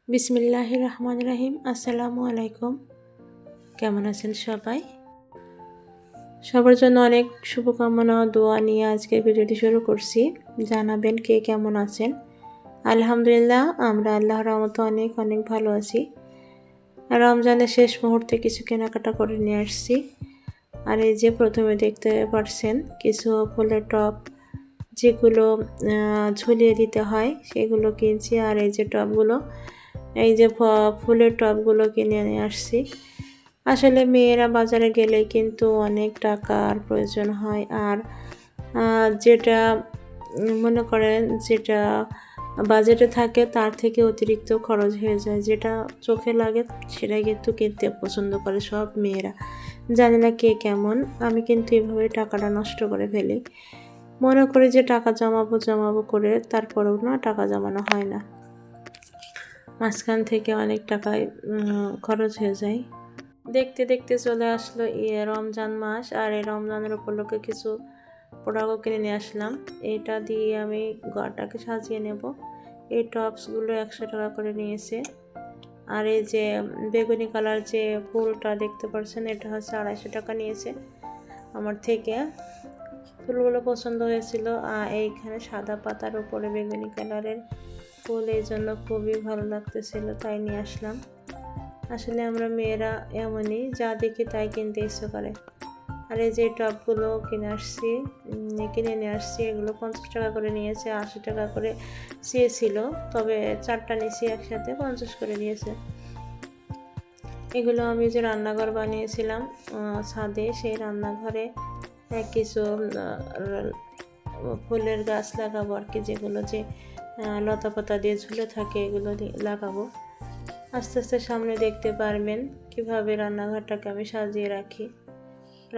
বিসমিল্লাহির রহমানির রহিম। আসসালামু আলাইকুম। কেমন আছেন সবাই? সবার জন্য অনেক শুভকামনা ও দোয়া নিয়ে আজকের ভিডিওটি শুরু করছি। জানাবেন কে কেমন আছেন। আলহামদুলিল্লাহ, আমরা আল্লাহর রহমতে অনেক অনেক ভালো আছি। রমজানের শেষ মুহূর্তে কিছু কেনাকাটা করে নিয়ে আসছি। আর এই যে প্রথমে দেখতে পারছেন কিছু ফুলের টব, যেগুলো ঝুলিয়ে দিতে হয় সেগুলো কিনছি। আর এই যে টবগুলো, এই যে ফুলের টবগুলো কিনে নিয়ে আসছি। আসলে মেয়েরা বাজারে গেলেই কিন্তু অনেক টাকার প্রয়োজন হয়। আর যেটা মনে করেন যেটা বাজেটে থাকে তার থেকে অতিরিক্ত খরচ হয়ে যায়। যেটা চোখে লাগে সেটাই কিন্তু কিনতে পছন্দ করে সব মেয়েরা। জানি না কে কেমন, আমি কিন্তু এভাবে টাকাটা নষ্ট করে ফেলি। মনে করি যে টাকা জমাবো করে, তারপরেও না টাকা জমানো হয় না। মাঝখান থেকে অনেক টাকায় খরচ হয়ে যায়। দেখতে দেখতে চলে আসলো রমজান মাস। আর এই রমজানের উপলক্ষে কিছু পোড়াগো কিনে নিয়ে আসলাম। এটা দিয়ে আমি ঘরটাকে সাজিয়ে নেব। এই টপসগুলো 100 টাকা করে নিয়েছে। আর এই যে বেগুনি কালার যে ফুলটা দেখতে পাচ্ছেন, এটা হচ্ছে 250 টাকা নিয়েছে আমার থেকে। ফুলগুলো পছন্দ হয়েছিল। আর এইখানে সাদা পাতার উপরে বেগুনি কালারের ফুল, এই জন্য খুবই ভালো লাগতেছিল, তাই নিয়ে আসলাম। আসলে আমরা মেয়েরা এমনই, যা দেখি তাই কিনতে ইচ্ছে করে। আর এই যে টপগুলো কিনে নিয়ে আসছি, এগুলো 50 টাকা করে নিয়েছে, 80 টাকা করে চেয়েছিল, তবে 4টা নিয়েছি একসাথে, 50 করে নিয়েছে। এগুলো আমি যে রান্নাঘর বানিয়েছিলাম ছাদে, সেই রান্নাঘরে কিছু ফুলের গাছ লাগাবো আর কি, যেগুলো যে লতা পাতা দিয়ে ঝুলে থাকে, এগুলো লাগাবো। আস্তে আস্তে সামনে দেখতে পারবেন কিভাবে রান্নাঘরটাকে আমি সাজিয়ে রাখি।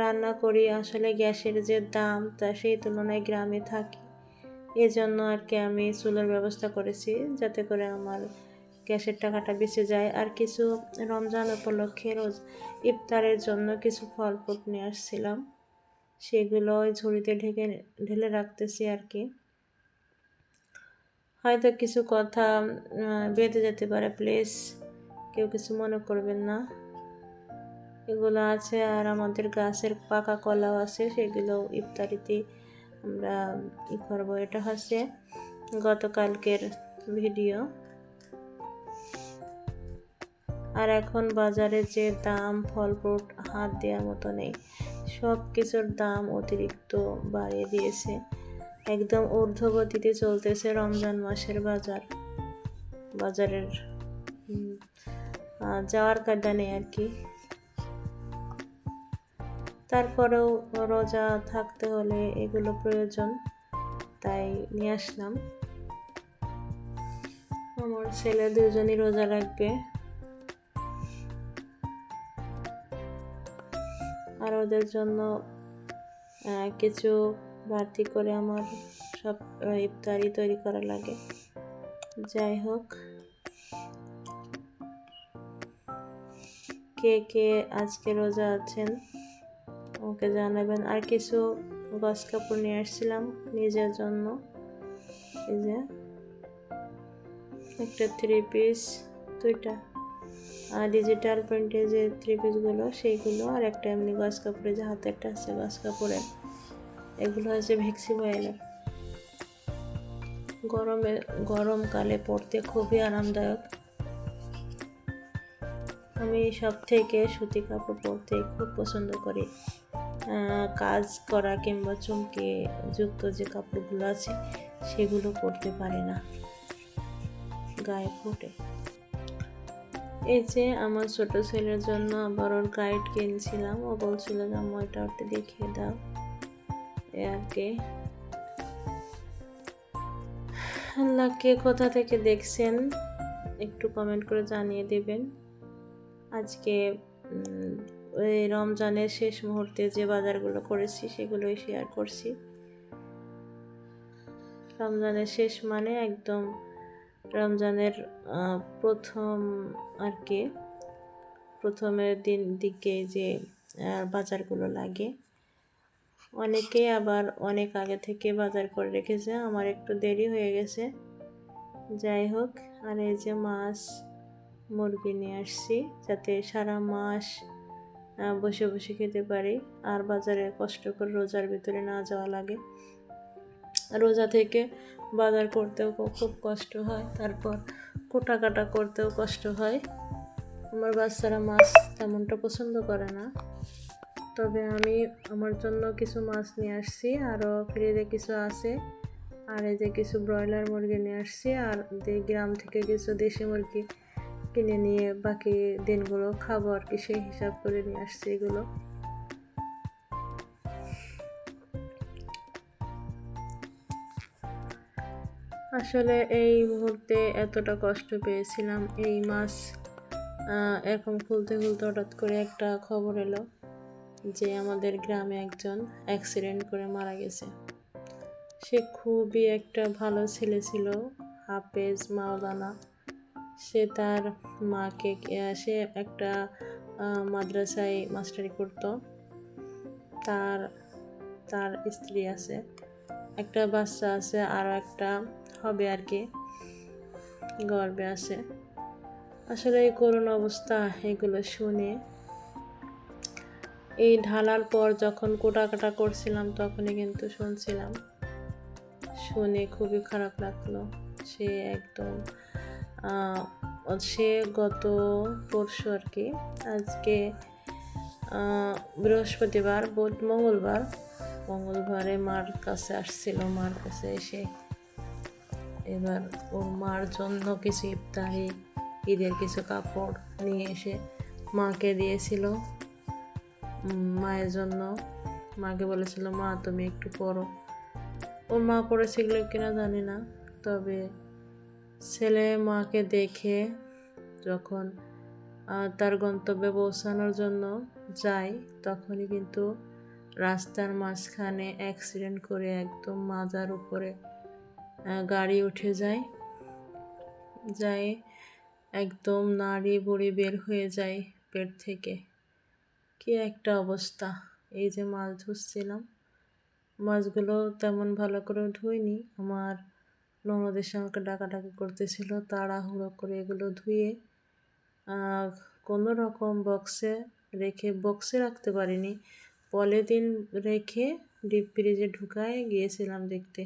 রান্না করি, আসলে গ্যাসের যে দাম তা সেই তুলনায় গ্রামে থাকি, এজন্য আর কি আমি চুলার ব্যবস্থা করেছি, যাতে করে আমার গ্যাসের টাকাটা বেঁচে যায়। আর কিছু রমজান উপলক্ষে রোজ ইফতারের জন্য কিছু ফল ফ্রুট নিয়ে আসছিলাম, সেগুলো ওই ঝুড়িতে ঢেলে রাখতেছি আর কি। হয়তো কিছু কথা বেঁধে যেতে পারে, প্লিজ কেউ কিছু মনে করবেন না। এগুলো আছে। আর আমাদের গাছের পাকা কলাও আছে, সেগুলো ইফতারিতে আমরা করবো। এটা হচ্ছে গতকালকের ভিডিও। আর এখন বাজারে যে দাম, ফল ফ্রুট হাত দেওয়ার মতো নেই, সব কিছুর দাম অতিরিক্ত বাড়িয়ে দিয়েছে। একদম ঊর্ধ্বগতিতে চলতেছে রমজান মাসের বাজারের যাওয়ার কায়দা নেই আর কি। তারপরেও রোজা থাকতে হলে এগুলো প্রয়োজন, তাই নিয়ে আসলাম। আমার ছেলে 2জনই রোজা রাখবে, আর ওদের জন্য কিছু বাড়তি করে আমার সব ইফতারি তৈরি করা লাগে। যাই হোক, কে কে আজকে রোজা আছেন ওকে জানাবেন। আর কিছু গস কাপড় নিয়ে আসছিলাম নিজের জন্য। এই যে একটা 3 পিস, 2টা ডিজিটাল প্রিন্টের যে 3 পিসগুলো সেইগুলো, আর একটা এমনি গস কাপড়ে যে হাতেরটা আছে গস কাপড়ের, এগুলো হচ্ছে ভেক্সি বয়েলের। গরমকালে পরতে খুবই আরামদায়ক। আমি সব থেকে সুতি কাপড় পরতে খুব পছন্দ করি। কাজ করা কিংবা চুমকে যুক্ত যে কাপড়গুলো আছে সেগুলো পরতে পারি না, গায়ে ফোটে। এই যে আমার ছোট ছেলের জন্য আবার ওর গাইড কিনছিলাম। ও বলছিল যে আম্মু এটা ওটা দেখিয়ে দাও, এ আর কি। আল্লাহকে কোথা থেকে দেখছেন একটু কমেন্ট করে জানিয়ে দেবেন। আজকে ওই রমজানের শেষ মুহূর্তে যে বাজারগুলো করেছি সেগুলোই শেয়ার করছি। রমজানের শেষ মানে একদম রমজানের প্রথম আর কি, প্রথমের দিকে যে বাজারগুলো লাগে। অনেকেই আবার অনেক আগে থেকে বাজার করে রেখেছে, আমার একটু দেরি হয়ে গেছে। যাই হোক, আর এই যে মাছ মুরগি নিয়ে আসছি, যাতে সারা মাস বসে বসে খেতে পারি, আর বাজারে কষ্ট করে রোজার ভিতরে না যাওয়া লাগে। রোজা থেকে বাজার করতেও খুব কষ্ট হয়, তারপর কাটা করতেও কষ্ট হয়। আমার বাচ্চারা মাছ তেমনটা পছন্দ করে না, তবে আমি আমার জন্য কিছু মাছ নিয়ে আসছি, আরও ফ্রিজে কিছু আছে। আর এই যে কিছু ব্রয়লার মুরগি নিয়ে আসছি, আর গ্রাম থেকে কিছু দেশি মুরগি কিনে নিয়ে বাকি দিনগুলো খাবো আর কি, সেই হিসাব করে নিয়ে আসছি এগুলো। আসলে এই মুহূর্তে এতটা কষ্ট পেয়েছিলাম, এই মাছ এরকম খুলতে খুলতে হঠাৎ করে একটা খবর এলো যে আমাদের গ্রামে একজন অ্যাক্সিডেন্ট করে মারা গেছে। সে খুবই একটা ভালো ছেলে ছিল, হাফেজ মাওলানা। সে তার মাকে, সে একটা মাদ্রাসায় মাস্টারি করত। তার তার স্ত্রী আছে, একটা বাচ্চা আছে, আরও একটা হবে আর কি, গর্বে আছে। আসলে এই করুণ অবস্থা, এগুলো শুনে এই ঢালার পর যখন কাটা করছিলাম তখনই কিন্তু শুনছিলাম, শুনে খুবই খারাপ লাগলো। সে একদম সে গত পরশু আর কি, আজকে বৃহস্পতিবার, মঙ্গলবারে মার কাছে আসছিল। মার কাছে এসে এবার ওর মার জন্য কিছু ইফতারি, ঈদের কিছু কাপড় নিয়ে এসে মাকে দিয়েছিল। মায়ের জন্য মাকে বলেছিল, মা তুমি একটু পড়ো। ওর মা পড়েছিল কিনা জানি না, তবে ছেলে মাকে দেখে যখন তার গন্তব্যে পৌঁছানোর জন্য যায়, তখনই কিন্তু রাস্তার মাঝখানে অ্যাক্সিডেন্ট করে একদম মাজার উপরে গাড়ি উঠে যায়, একদম নাড়ি বুড়ি বের হয়ে যায় পেট থেকে। কি একটা অবস্থা! এই যে মাছ ধুচ্ছিলাম, মাছগুলো তেমন ভালো করে ধুইনি। আমার ননদ এসে আমাকে ডাকাডাকি করতেছিল, তাড়াহুড়ো করে এগুলো ধুয়ে কোনো রকম বক্সে রাখতে পারিনি, পলিথিন রেখে ডিপ ফ্রিজে ঢুকায় গিয়েছিলাম দেখতে।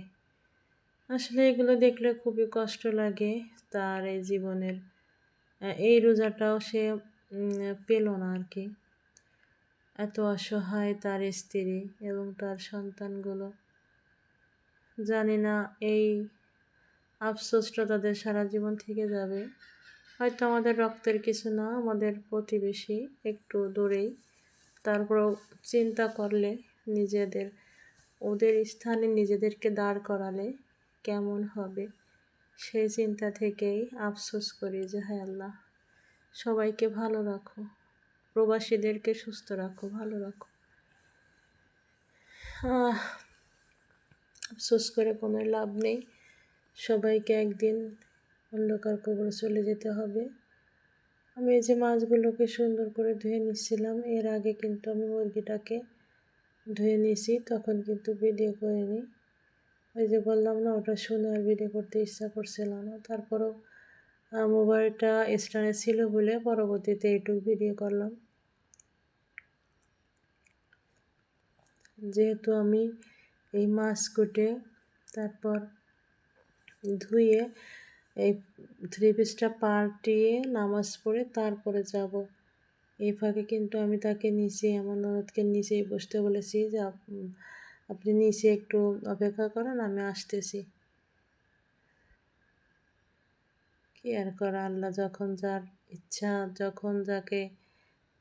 আসলে এগুলো দেখলে খুবই কষ্ট লাগে। তার এই জীবনের এই রোজাটাও সে পেল না আর কি। এত অসহায় তার স্ত্রী এবং তার সন্তানগুলো। জানি না এই আফসোসটা তাদের সারা জীবন থেকে যাবে। হয়তো আমাদের রক্তের কিছু না, আমাদের প্রতিবেশী, একটু দূরেই, তারপরেও চিন্তা করলে ওদের স্থানে নিজেদেরকে দাঁড় করালে কেমন হবে, সেই চিন্তা থেকেই আফসোস করি যে হায় আল্লাহ, সবাইকে ভালো রাখো, প্রবাসীদেরকে সুস্থ রাখো, ভালো রাখো। আফসোস করে কোনো লাভ নেই, সবাইকে একদিন অন্ধকার কবরে চলে যেতে হবে। আমি এই যে মাছগুলোকে সুন্দর করে ধুয়ে নিচ্ছিলাম, এর আগে কিন্তু আমি মুরগিটাকে ধুয়ে নিয়েছি, তখন কিন্তু ভিডিও করিনি। ওই যে বললাম না, ওটা শুনে আর ভিডিও করতে ইচ্ছা করছিল না। তারপরেও মোবাইলটা স্ট্যান্ডে ছিল বলে পরবর্তীতে এইটুকু ভিডিও করলাম। যেহেতু আমি এই মাছ কুটে তারপর ধুয়ে এই 3 পিসটা পাল্টিয়ে নামাজ পড়ে তারপরে যাব। এই ফাঁকে কিন্তু আমি তাকে আমার ননদকে নিচেই বসতে বলেছি যে আপনি নিচে একটু অপেক্ষা করেন, আমি আসতেছি। কি আর করা, আল্লাহ যখন যার ইচ্ছা, যখন যাকে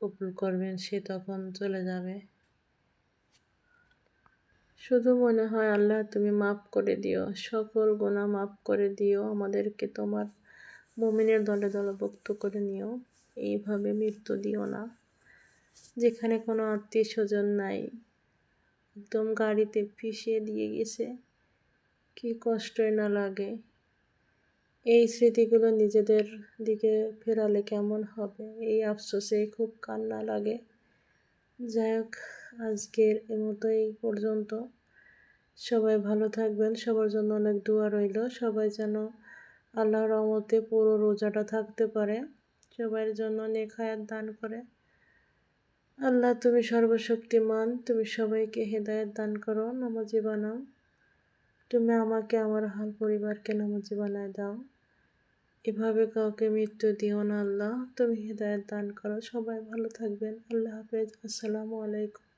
কবুল করবেন সে তখন চলে যাবে। শুধু মনে হয়, আল্লাহ তুমি মাফ করে দিও, সকল গুনাহ মাফ করে দিও, আমাদেরকে তোমার মুমিনের দলে দলভুক্ত করে নিও। এইভাবে মৃত্যু দিও না, যেখানে কোনো আত্মীয় স্বজন নাই, একদম গাড়িতে পিষিয়ে দিয়ে গেছে। কি কষ্টই না লাগে। এই স্মৃতিগুলো নিজেদের দিকে ফেরালে কেমন হবে, এই আফসোসে খুব কান্না লাগে। যাই হোক, আজকের মতোই পর্যন্ত। সবাই ভালো থাকবেন, সবার জন্য অনেক দোয়া রইল। সবাই যেন আল্লাহর রহমতে পুরো রোজাটা থাকতে পারে। সবার জন্য নেক হায়াত দান করে। আল্লাহ তুমি সর্বশক্তিমান, তুমি সবাইকে হেদায়েত দান করো, নামাজি বানাও। তুমি আমাকে আমার হাল পরিবারকে নামাজি বানায় দাও। এভাবে কাউকে মৃত্যু দিও না আল্লাহ, তুমি হেদায়েত দান করো। সবাই ভালো থাকবেন। আল্লাহ হাফেজ। আসসালামু আলাইকুম।